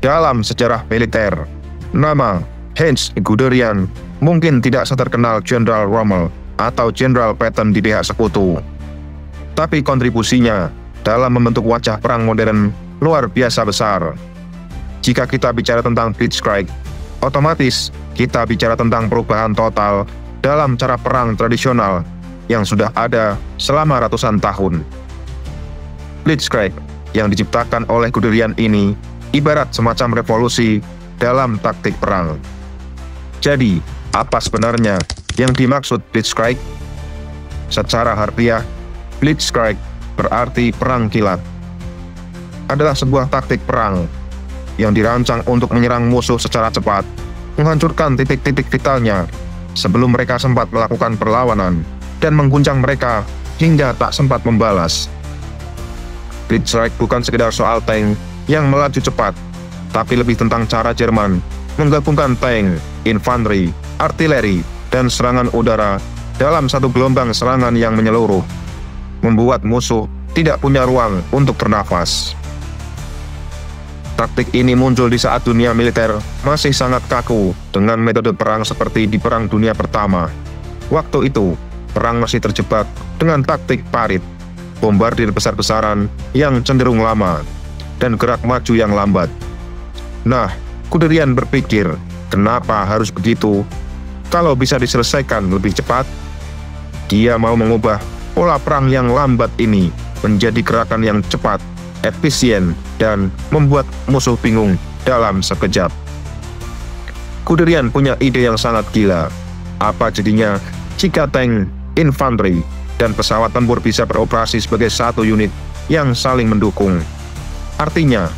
dalam sejarah militer. Nama Heinz Guderian mungkin tidak seterkenal Jenderal Rommel atau Jenderal Patton di pihak sekutu, tapi kontribusinya dalam membentuk wajah perang modern luar biasa besar. Jika kita bicara tentang Blitzkrieg, otomatis kita bicara tentang perubahan total dalam cara perang tradisional yang sudah ada selama ratusan tahun. Blitzkrieg yang diciptakan oleh Guderian ini ibarat semacam revolusi dalam taktik perang. Jadi, apa sebenarnya yang dimaksud Blitzkrieg? Secara harfiah, Blitzkrieg berarti perang kilat. Adalah sebuah taktik perang yang dirancang untuk menyerang musuh secara cepat, menghancurkan titik-titik vitalnya sebelum mereka sempat melakukan perlawanan, dan mengguncang mereka hingga tak sempat membalas. Blitzkrieg bukan sekedar soal tank yang melaju cepat, tapi lebih tentang cara Jerman menggabungkan tank, infanteri, artileri, dan serangan udara dalam satu gelombang serangan yang menyeluruh, membuat musuh tidak punya ruang untuk bernafas. Taktik ini muncul di saat dunia militer masih sangat kaku dengan metode perang seperti di Perang Dunia Pertama. Waktu itu, perang masih terjebak dengan taktik parit, bombardir besar-besaran yang cenderung lama, dan gerak maju yang lambat. Nah, Guderian berpikir, kenapa harus begitu? Kalau bisa diselesaikan lebih cepat, dia mau mengubah pola perang yang lambat ini menjadi gerakan yang cepat, efisien, dan membuat musuh bingung dalam sekejap. Guderian punya ide yang sangat gila. Apa jadinya jika tank, infanteri, dan pesawat tempur bisa beroperasi sebagai satu unit yang saling mendukung? Artinya,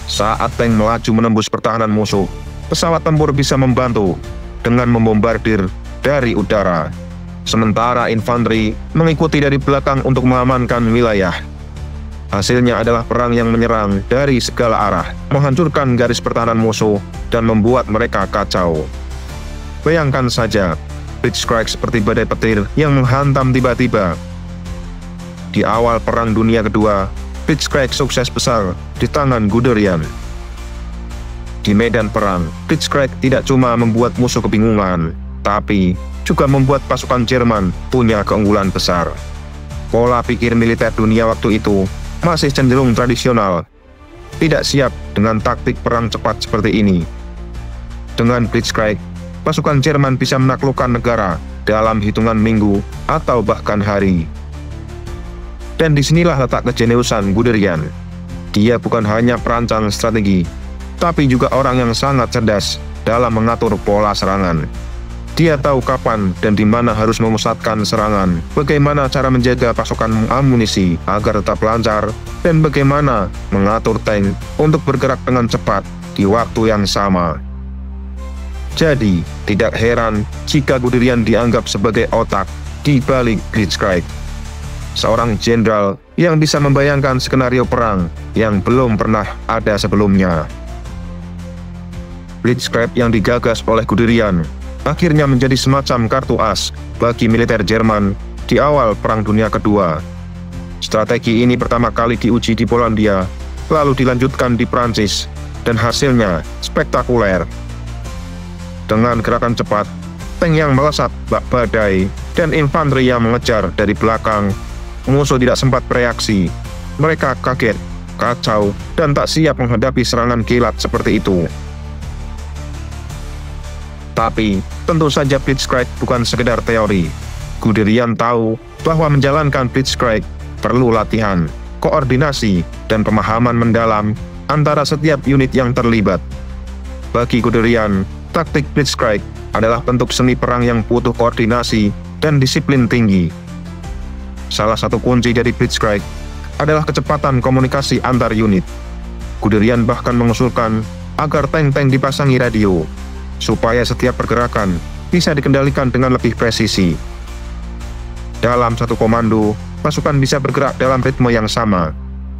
saat tank melaju menembus pertahanan musuh, pesawat tempur bisa membantu dengan membombardir dari udara, sementara infanteri mengikuti dari belakang untuk mengamankan wilayah. Hasilnya adalah perang yang menyerang dari segala arah, menghancurkan garis pertahanan musuh, dan membuat mereka kacau. Bayangkan saja, Blitzkrieg seperti badai petir yang menghantam tiba-tiba. Di awal Perang Dunia Kedua, Blitzkrieg sukses besar di tangan Guderian. Di medan perang, Blitzkrieg tidak cuma membuat musuh kebingungan, tapi juga membuat pasukan Jerman punya keunggulan besar. Pola pikir militer dunia waktu itu masih cenderung tradisional, tidak siap dengan taktik perang cepat seperti ini. Dengan Blitzkrieg, pasukan Jerman bisa menaklukkan negara dalam hitungan minggu atau bahkan hari. Dan disinilah letak kejeniusan Guderian. Dia bukan hanya perancang strategi, tapi juga orang yang sangat cerdas dalam mengatur pola serangan. Dia tahu kapan dan di mana harus memusatkan serangan, bagaimana cara menjaga pasukan amunisi agar tetap lancar, dan bagaimana mengatur tank untuk bergerak dengan cepat di waktu yang sama. Jadi, tidak heran jika Guderian dianggap sebagai otak di balik Blitzkrieg. Seorang jenderal yang bisa membayangkan skenario perang yang belum pernah ada sebelumnya. Blitzkrieg yang digagas oleh Guderian akhirnya menjadi semacam kartu as bagi militer Jerman di awal Perang Dunia Kedua. Strategi ini pertama kali diuji di Polandia, lalu dilanjutkan di Prancis, dan hasilnya spektakuler. Dengan gerakan cepat, tank yang melesat bak badai, dan infanteri yang mengejar dari belakang, musuh tidak sempat bereaksi. Mereka kaget, kacau, dan tak siap menghadapi serangan kilat seperti itu. Tapi, tentu saja Blitzkrieg bukan sekedar teori. Guderian tahu bahwa menjalankan Blitzkrieg perlu latihan, koordinasi, dan pemahaman mendalam antara setiap unit yang terlibat. Bagi Guderian, taktik Blitzkrieg adalah bentuk seni perang yang butuh koordinasi dan disiplin tinggi. Salah satu kunci dari Blitzkrieg adalah kecepatan komunikasi antar unit. Guderian bahkan mengusulkan agar tank-tank dipasangi radio, supaya setiap pergerakan bisa dikendalikan dengan lebih presisi. Dalam satu komando, pasukan bisa bergerak dalam ritme yang sama,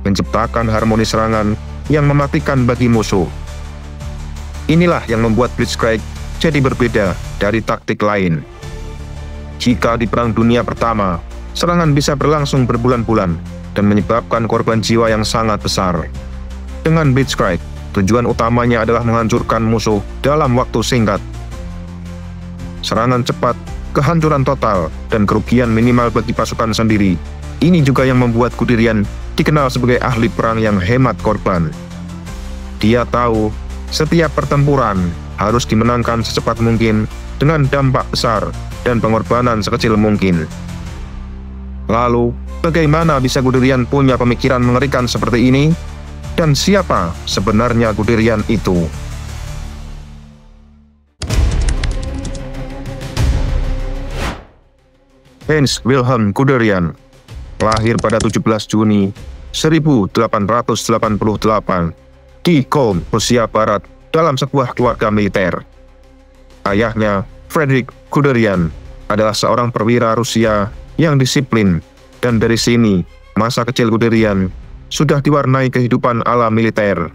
menciptakan harmoni serangan yang mematikan bagi musuh. Inilah yang membuat Blitzkrieg jadi berbeda dari taktik lain. Jika di Perang Dunia Pertama, serangan bisa berlangsung berbulan-bulan dan menyebabkan korban jiwa yang sangat besar. Dengan Blitzkrieg, Tujuan utamanya adalah menghancurkan musuh dalam waktu singkat. Serangan cepat, kehancuran total, dan kerugian minimal bagi pasukan sendiri. Ini juga yang membuat Guderian dikenal sebagai ahli perang yang hemat korban. Dia tahu setiap pertempuran harus dimenangkan secepat mungkin dengan dampak besar dan pengorbanan sekecil mungkin. Lalu, bagaimana bisa Guderian punya pemikiran mengerikan seperti ini? Dan siapa sebenarnya Guderian itu? Heinz Wilhelm Guderian lahir pada 17 Juni 1888 di Köln, Rusia Barat, dalam sebuah keluarga militer. Ayahnya, Friedrich Guderian, adalah seorang perwira Rusia yang disiplin, dan dari sini masa kecil Guderian sudah diwarnai kehidupan ala militer.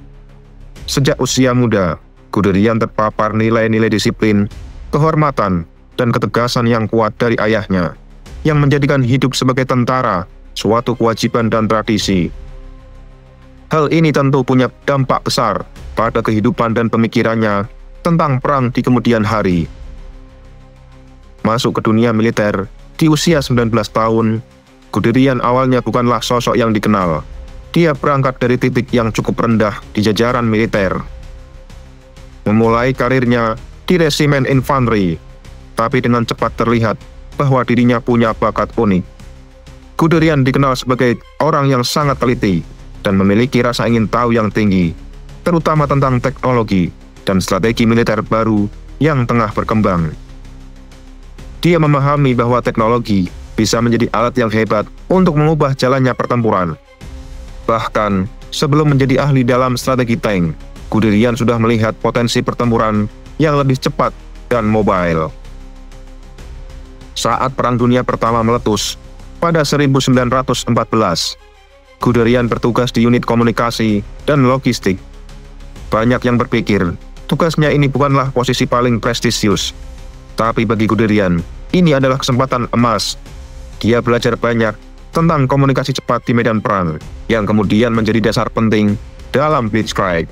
Sejak usia muda, Guderian terpapar nilai-nilai disiplin, kehormatan, dan ketegasan yang kuat dari ayahnya, yang menjadikan hidup sebagai tentara suatu kewajiban dan tradisi. Hal ini tentu punya dampak besar pada kehidupan dan pemikirannya tentang perang di kemudian hari. Masuk ke dunia militer di usia 19 tahun, Guderian awalnya bukanlah sosok yang dikenal. Dia berangkat dari titik yang cukup rendah di jajaran militer. Memulai karirnya di resimen infanteri, tapi dengan cepat terlihat bahwa dirinya punya bakat unik. Guderian dikenal sebagai orang yang sangat teliti dan memiliki rasa ingin tahu yang tinggi, terutama tentang teknologi dan strategi militer baru yang tengah berkembang. Dia memahami bahwa teknologi bisa menjadi alat yang hebat untuk mengubah jalannya pertempuran. Bahkan, sebelum menjadi ahli dalam strategi tank, Guderian sudah melihat potensi pertempuran yang lebih cepat dan mobile. Saat Perang Dunia Pertama meletus, pada 1914, Guderian bertugas di unit komunikasi dan logistik. Banyak yang berpikir, tugasnya ini bukanlah posisi paling prestisius. Tapi bagi Guderian, ini adalah kesempatan emas. Dia belajar banyak tentang komunikasi cepat di medan perang, yang kemudian menjadi dasar penting dalam Blitzkrieg.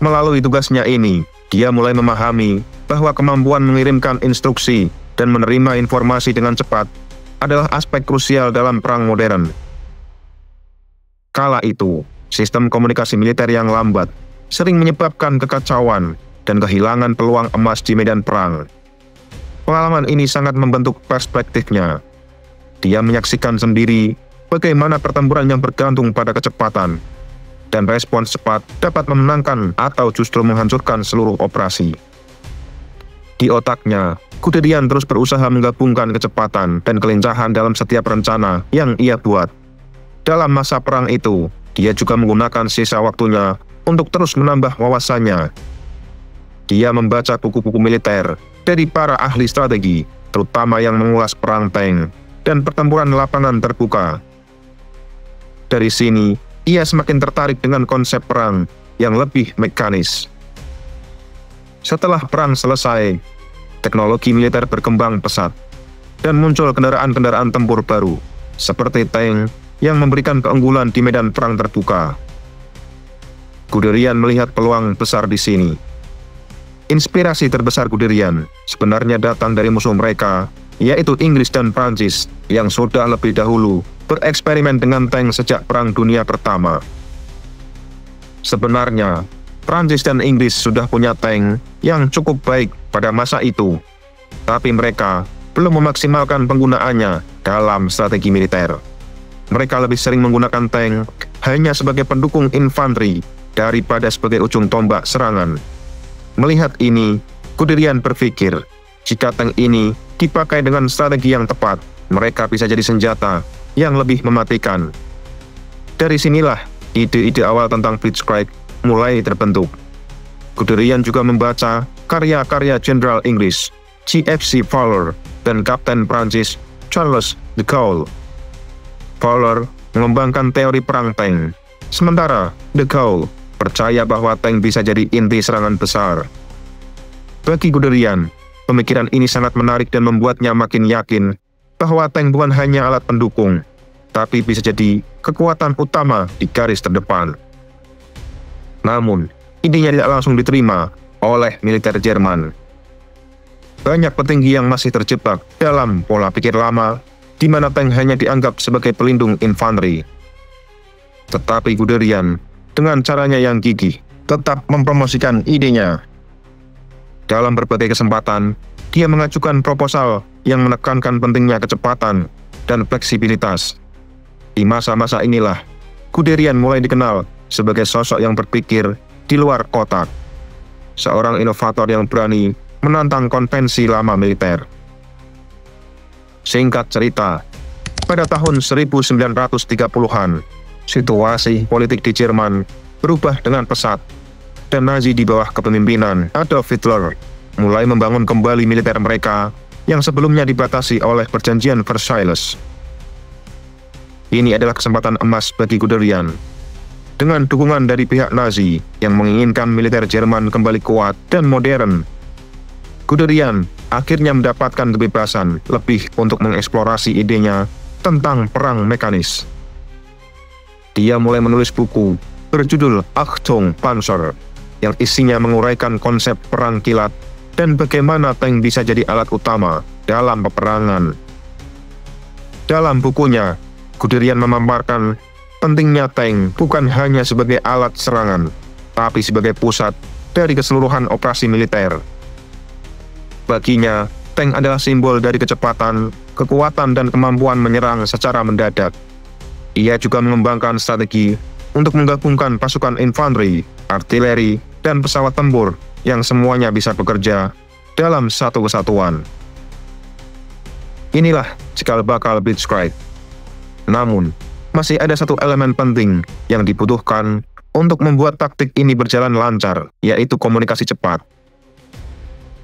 Melalui tugasnya ini, dia mulai memahami bahwa kemampuan mengirimkan instruksi dan menerima informasi dengan cepat adalah aspek krusial dalam perang modern. Kala itu, sistem komunikasi militer yang lambat sering menyebabkan kekacauan dan kehilangan peluang emas di medan perang. Pengalaman ini sangat membentuk perspektifnya. Dia menyaksikan sendiri bagaimana pertempuran yang bergantung pada kecepatan dan respons cepat dapat memenangkan atau justru menghancurkan seluruh operasi. Di otaknya, Guderian terus berusaha menggabungkan kecepatan dan kelincahan dalam setiap rencana yang ia buat. Dalam masa perang itu, dia juga menggunakan sisa waktunya untuk terus menambah wawasannya. Dia membaca buku-buku militer dari para ahli strategi, terutama yang mengulas perang tank dan pertempuran lapangan terbuka. Dari sini, ia semakin tertarik dengan konsep perang yang lebih mekanis. Setelah perang selesai, teknologi militer berkembang pesat, dan muncul kendaraan-kendaraan tempur baru, seperti tank yang memberikan keunggulan di medan perang terbuka. Guderian melihat peluang besar di sini. Inspirasi terbesar Guderian sebenarnya datang dari musuh mereka, yaitu Inggris dan Prancis, yang sudah lebih dahulu bereksperimen dengan tank sejak Perang Dunia Pertama. Sebenarnya, Prancis dan Inggris sudah punya tank yang cukup baik pada masa itu, tapi mereka belum memaksimalkan penggunaannya dalam strategi militer. Mereka lebih sering menggunakan tank hanya sebagai pendukung infanteri daripada sebagai ujung tombak serangan. Melihat ini, Guderian berpikir, jika tank ini dipakai dengan strategi yang tepat, mereka bisa jadi senjata yang lebih mematikan. Dari sinilah ide-ide awal tentang Blitzkrieg mulai terbentuk. Guderian juga membaca karya-karya Jenderal Inggris G.F.C. Fowler dan Kapten Prancis Charles de Gaulle. Fowler mengembangkan teori perang tank, sementara de Gaulle percaya bahwa tank bisa jadi inti serangan besar. Bagi Guderian, pemikiran ini sangat menarik dan membuatnya makin yakin bahwa tank bukan hanya alat pendukung, tapi bisa jadi kekuatan utama di garis terdepan. Namun, idenya tidak langsung diterima oleh militer Jerman. Banyak petinggi yang masih terjebak dalam pola pikir lama, di mana tank hanya dianggap sebagai pelindung infanteri. Tetapi Guderian, dengan caranya yang gigih, tetap mempromosikan idenya. Dalam berbagai kesempatan, dia mengajukan proposal yang menekankan pentingnya kecepatan dan fleksibilitas. Di masa-masa inilah, Guderian mulai dikenal sebagai sosok yang berpikir di luar kotak. Seorang inovator yang berani menantang konvensi lama militer. Singkat cerita, pada tahun 1930-an, situasi politik di Jerman berubah dengan pesat, dan Nazi di bawah kepemimpinan Adolf Hitler mulai membangun kembali militer mereka yang sebelumnya dibatasi oleh perjanjian Versailles. Ini adalah kesempatan emas bagi Guderian. Dengan dukungan dari pihak Nazi yang menginginkan militer Jerman kembali kuat dan modern, Guderian akhirnya mendapatkan kebebasan lebih untuk mengeksplorasi idenya tentang perang mekanis. Dia mulai menulis buku berjudul Achtung Panzer, yang isinya menguraikan konsep perang kilat dan bagaimana tank bisa jadi alat utama dalam peperangan. Dalam bukunya, Guderian memaparkan pentingnya tank bukan hanya sebagai alat serangan, tapi sebagai pusat dari keseluruhan operasi militer. Baginya, tank adalah simbol dari kecepatan, kekuatan, dan kemampuan menyerang secara mendadak. Ia juga mengembangkan strategi untuk menggabungkan pasukan infanteri, artileri, dan pesawat tempur yang semuanya bisa bekerja dalam satu kesatuan. Inilah cikal bakal Blitzkrieg. Namun, masih ada satu elemen penting yang dibutuhkan untuk membuat taktik ini berjalan lancar, yaitu komunikasi cepat.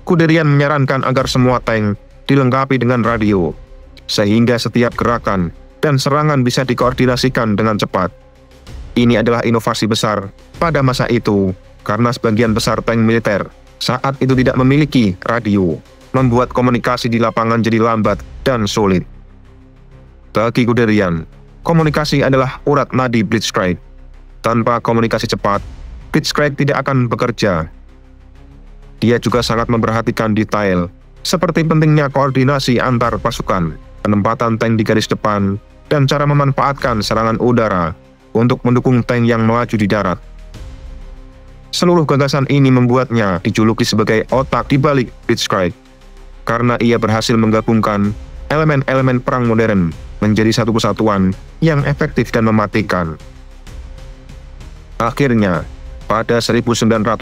Guderian menyarankan agar semua tank dilengkapi dengan radio, sehingga setiap gerakan dan serangan bisa dikoordinasikan dengan cepat. Ini adalah inovasi besar pada masa itu, karena sebagian besar tank militer saat itu tidak memiliki radio, membuat komunikasi di lapangan jadi lambat dan sulit. Bagi Guderian, komunikasi adalah urat nadi Blitzkrieg. Tanpa komunikasi cepat, Blitzkrieg tidak akan bekerja. Dia juga sangat memperhatikan detail, seperti pentingnya koordinasi antar pasukan, penempatan tank di garis depan, dan cara memanfaatkan serangan udara untuk mendukung tank yang melaju di darat. Seluruh gagasan ini membuatnya dijuluki sebagai otak di balik Blitzkrieg, karena ia berhasil menggabungkan elemen-elemen perang modern menjadi satu kesatuan yang efektif dan mematikan. Akhirnya, pada 1939,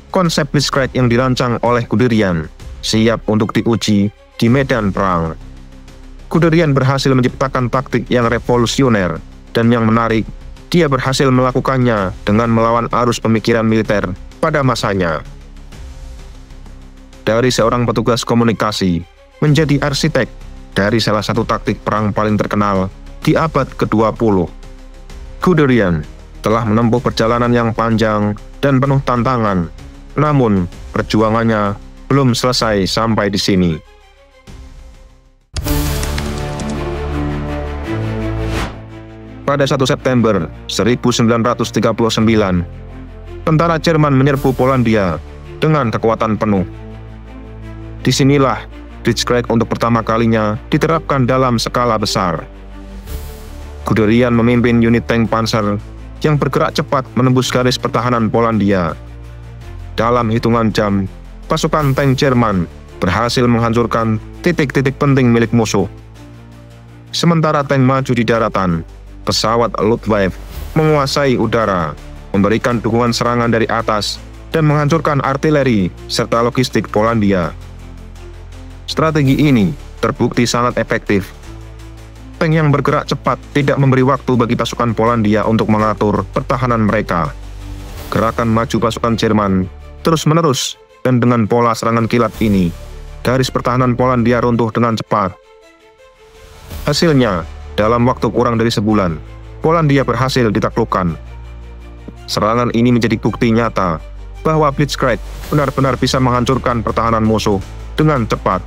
konsep Blitzkrieg yang dirancang oleh Guderian siap untuk diuji di medan perang. Guderian berhasil menciptakan taktik yang revolusioner, dan yang menarik, dia berhasil melakukannya dengan melawan arus pemikiran militer pada masanya. Dari seorang petugas komunikasi menjadi arsitek dari salah satu taktik perang paling terkenal di abad ke-20. Guderian telah menempuh perjalanan yang panjang dan penuh tantangan, namun perjuangannya belum selesai sampai di sini. Pada 1 September 1939, tentara Jerman menyerbu Polandia dengan kekuatan penuh. Disinilah Blitzkrieg untuk pertama kalinya diterapkan dalam skala besar. Guderian memimpin unit tank panzer yang bergerak cepat menembus garis pertahanan Polandia. Dalam hitungan jam, pasukan tank Jerman berhasil menghancurkan titik-titik penting milik musuh. Sementara tank maju di daratan, pesawat Luftwaffe menguasai udara, memberikan dukungan serangan dari atas, dan menghancurkan artileri serta logistik Polandia. Strategi ini terbukti sangat efektif. Tank yang bergerak cepat tidak memberi waktu bagi pasukan Polandia untuk mengatur pertahanan mereka. Gerakan maju pasukan Jerman terus-menerus, dan dengan pola serangan kilat ini, garis pertahanan Polandia runtuh dengan cepat. Hasilnya, dalam waktu kurang dari sebulan, Polandia berhasil ditaklukkan. Serangan ini menjadi bukti nyata bahwa Blitzkrieg benar-benar bisa menghancurkan pertahanan musuh dengan cepat.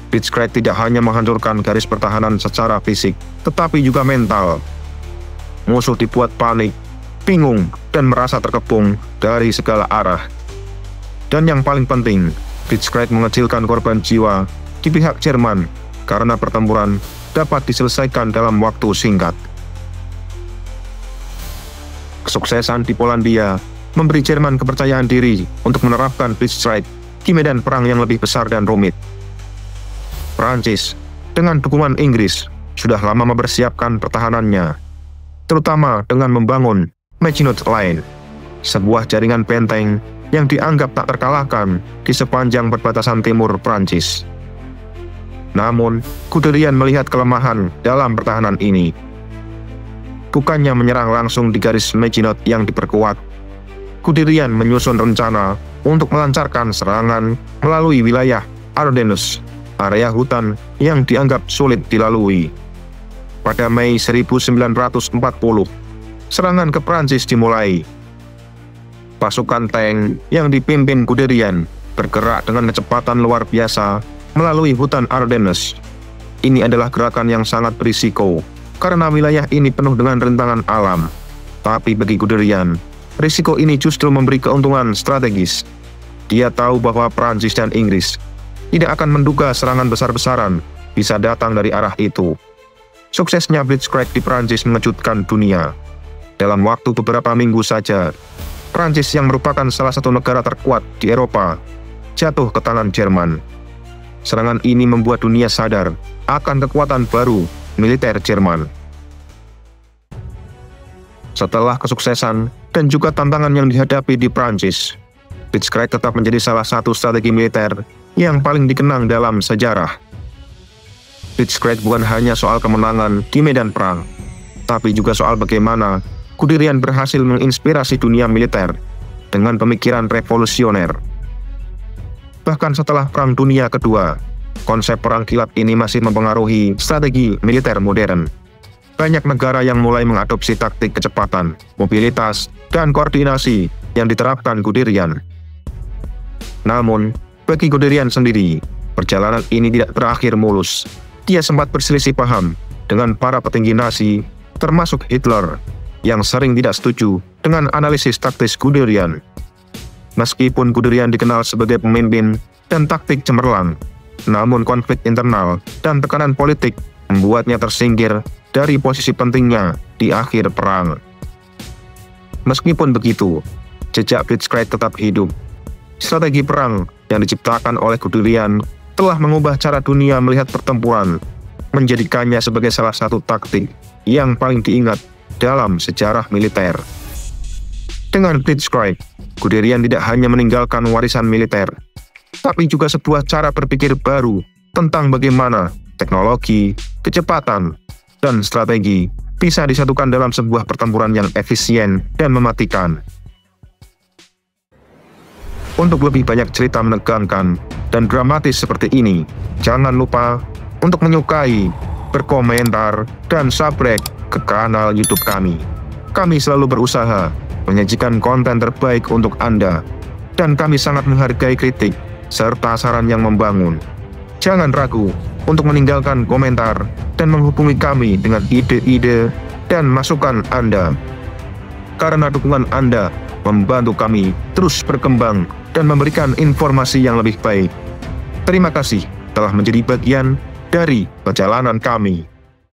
Blitzkrieg tidak hanya menghancurkan garis pertahanan secara fisik, tetapi juga mental. Musuh dibuat panik, bingung, dan merasa terkepung dari segala arah. Dan yang paling penting, Blitzkrieg mengecilkan korban jiwa di pihak Jerman karena pertempuran dapat diselesaikan dalam waktu singkat. Kesuksesan di Polandia memberi Jerman kepercayaan diri untuk menerapkan Blitzkrieg di medan perang yang lebih besar dan rumit. Prancis, dengan dukungan Inggris, sudah lama mempersiapkan pertahanannya, terutama dengan membangun Maginot Line, sebuah jaringan benteng yang dianggap tak terkalahkan di sepanjang perbatasan timur Prancis. Namun, Guderian melihat kelemahan dalam pertahanan ini. Bukannya menyerang langsung di garis Maginot yang diperkuat, Guderian menyusun rencana untuk melancarkan serangan melalui wilayah Ardennes, area hutan yang dianggap sulit dilalui. Pada Mei 1940, serangan ke Prancis dimulai. Pasukan tank yang dipimpin Guderian bergerak dengan kecepatan luar biasa melalui hutan Ardennes. Ini adalah gerakan yang sangat berisiko, karena wilayah ini penuh dengan rintangan alam. Tapi bagi Guderian, risiko ini justru memberi keuntungan strategis. Dia tahu bahwa Prancis dan Inggris tidak akan menduga serangan besar-besaran bisa datang dari arah itu. Suksesnya Blitzkrieg di Prancis mengejutkan dunia. Dalam waktu beberapa minggu saja, Prancis yang merupakan salah satu negara terkuat di Eropa jatuh ke tangan Jerman. Serangan ini membuat dunia sadar akan kekuatan baru militer Jerman. Setelah kesuksesan dan juga tantangan yang dihadapi di Prancis, Blitzkrieg tetap menjadi salah satu strategi militer yang paling dikenang dalam sejarah. Blitzkrieg bukan hanya soal kemenangan di medan perang, tapi juga soal bagaimana Guderian berhasil menginspirasi dunia militer dengan pemikiran revolusioner. Bahkan setelah Perang Dunia Kedua, konsep perang kilat ini masih mempengaruhi strategi militer modern. Banyak negara yang mulai mengadopsi taktik kecepatan, mobilitas, dan koordinasi yang diterapkan Guderian. Namun, bagi Guderian sendiri, perjalanan ini tidak berakhir mulus. Dia sempat berselisih paham dengan para petinggi Nazi, termasuk Hitler, yang sering tidak setuju dengan analisis taktis Guderian. Meskipun Guderian dikenal sebagai pemimpin dan taktik cemerlang, namun konflik internal dan tekanan politik membuatnya tersingkir dari posisi pentingnya di akhir perang. Meskipun begitu, jejak Blitzkrieg tetap hidup. Strategi perang yang diciptakan oleh Guderian telah mengubah cara dunia melihat pertempuran, menjadikannya sebagai salah satu taktik yang paling diingat dalam sejarah militer. Dengan Blitzkrieg, Guderian tidak hanya meninggalkan warisan militer, tapi juga sebuah cara berpikir baru tentang bagaimana teknologi, kecepatan, dan strategi bisa disatukan dalam sebuah pertempuran yang efisien dan mematikan. Untuk lebih banyak cerita menegangkan dan dramatis seperti ini, jangan lupa untuk menyukai, berkomentar, dan subscribe ke kanal YouTube kami. Kami selalu berusaha menyajikan konten terbaik untuk Anda, dan kami sangat menghargai kritik serta saran yang membangun. Jangan ragu untuk meninggalkan komentar dan menghubungi kami dengan ide-ide dan masukan Anda. Karena dukungan Anda membantu kami terus berkembang dan memberikan informasi yang lebih baik. Terima kasih telah menjadi bagian dari perjalanan kami.